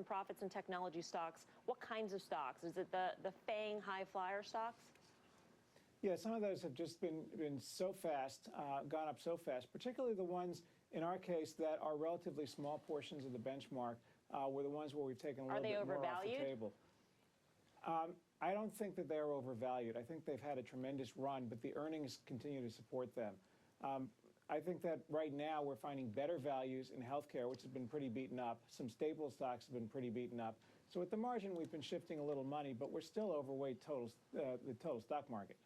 profits in technology stocks. What kinds of stocks? Is it the FANG high flyer stocks? Yeah, some of those have just been so fast, gone up so fast, particularly the ones, in our case, that are relatively small portions of the benchmark, were the ones where we've taken a little bit more off the table. I don't think that they're overvalued. I think they've had a tremendous run, but the earnings continue to support them. I think that right now we're finding better values in healthcare, which has been pretty beaten up. Some staple stocks have been pretty beaten up. So at the margin, we've been shifting a little money, but we're still overweight the total stock market.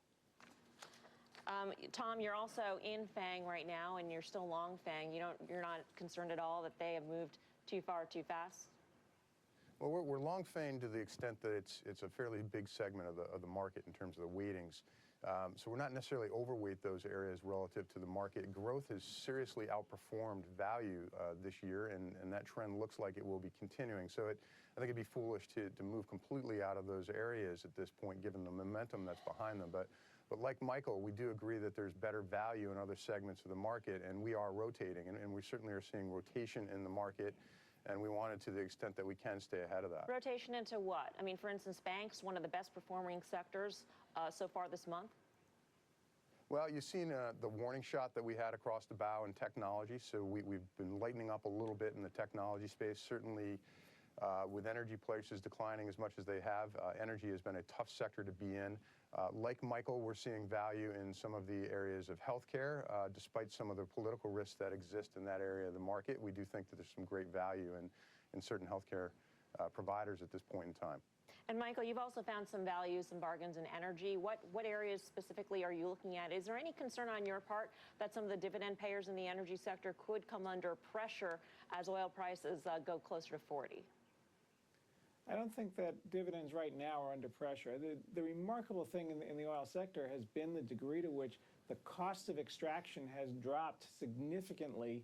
Tom, you're also in FANG right now, and you're still long FANG. You're not concerned at all that they have moved too far, too fast? Well, we're long FANG to the extent that it's a fairly big segment of the market in terms of the weightings. So we're not necessarily overweight those areas relative to the market. Growth has seriously outperformed value this year, and that trend looks like it will be continuing. So I think it'd be foolish to move completely out of those areas at this point, given the momentum that's behind them. But like Michael, we do agree that there's better value in other segments of the market, and we are rotating, and we certainly are seeing rotation in the market. And we want it to the extent that we can stay ahead of that. Rotation into what? I mean, for instance, banks, one of the best performing sectors so far this month. Well, you've seen the warning shot that we had across the bow in technology. So we've been lightening up a little bit in the technology space. Certainly with energy prices declining as much as they have, energy has been a tough sector to be in. Like Michael, we're seeing value in some of the areas of healthcare, despite some of the political risks that exist in that area of the market. We do think that there's some great value in certain healthcare providers at this point in time. And Michael, you've also found some values, some bargains in energy. What areas specifically are you looking at? Is there any concern on your part that some of the dividend payers in the energy sector could come under pressure as oil prices go closer to 40? I don't think that dividends right now are under pressure. The remarkable thing in the oil sector has been the degree to which the cost of extraction has dropped significantly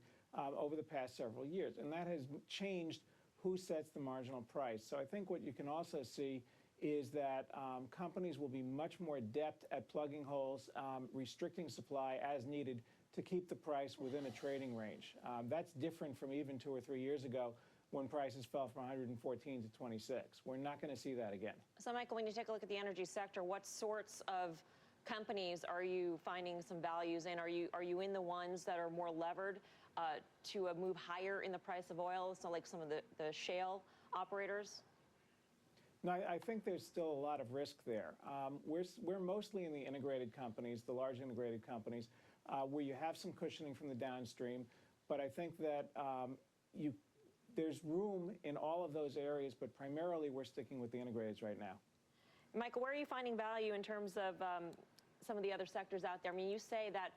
over the past several years, and that has changed who sets the marginal price. So I think what you can also see is that companies will be much more adept at plugging holes, restricting supply as needed to keep the price within a trading range. That's different from even 2 or 3 years ago, when prices fell from 114 to 26. We're not going to see that again. So, Michael, when you take a look at the energy sector, what sorts of companies are you finding some values in? Are you in the ones that are more levered to a move higher in the price of oil, so like some of the shale operators? No, I think there's still a lot of risk there. We're mostly in the integrated companies, the large integrated companies, where you have some cushioning from the downstream. But I think that there's room in all of those areas, but primarily we're sticking with the integrateds right now. Michael, where are you finding value in terms of some of the other sectors out there? I mean, you say that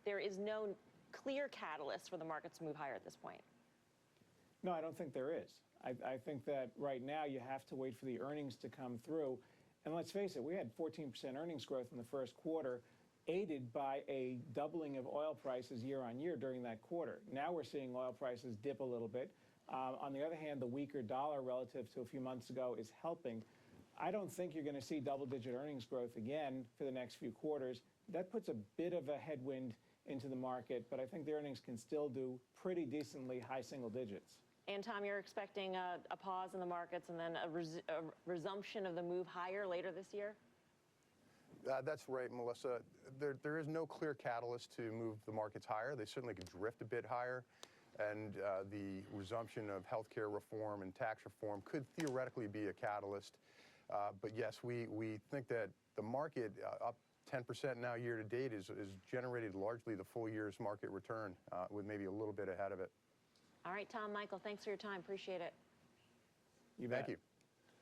there is no clear catalyst for the markets to move higher at this point. No, I don't think there is. I think that right now you have to wait for the earnings to come through. And let's face it, we had 14% earnings growth in the first quarter, aided by a doubling of oil prices year on year during that quarter. Now we're seeing oil prices dip a little bit. On the other hand, the weaker dollar relative to a few months ago is helping. I don't think you're going to see double-digit earnings growth again for the next few quarters. That puts a bit of a headwind into the market, but I think the earnings can still do pretty decently high single digits. And Tom, you're expecting a pause in the markets and then a resumption of the move higher later this year? That's right, Melissa. There is no clear catalyst to move the markets higher. They certainly could drift a bit higher. And the resumption of healthcare reform and tax reform could theoretically be a catalyst. But yes, we think that the market up 10% now year to date is generated largely the full year's market return with maybe a little bit ahead of it. All right, Tom, Michael, thanks for your time. Appreciate it. You bet. Thank you.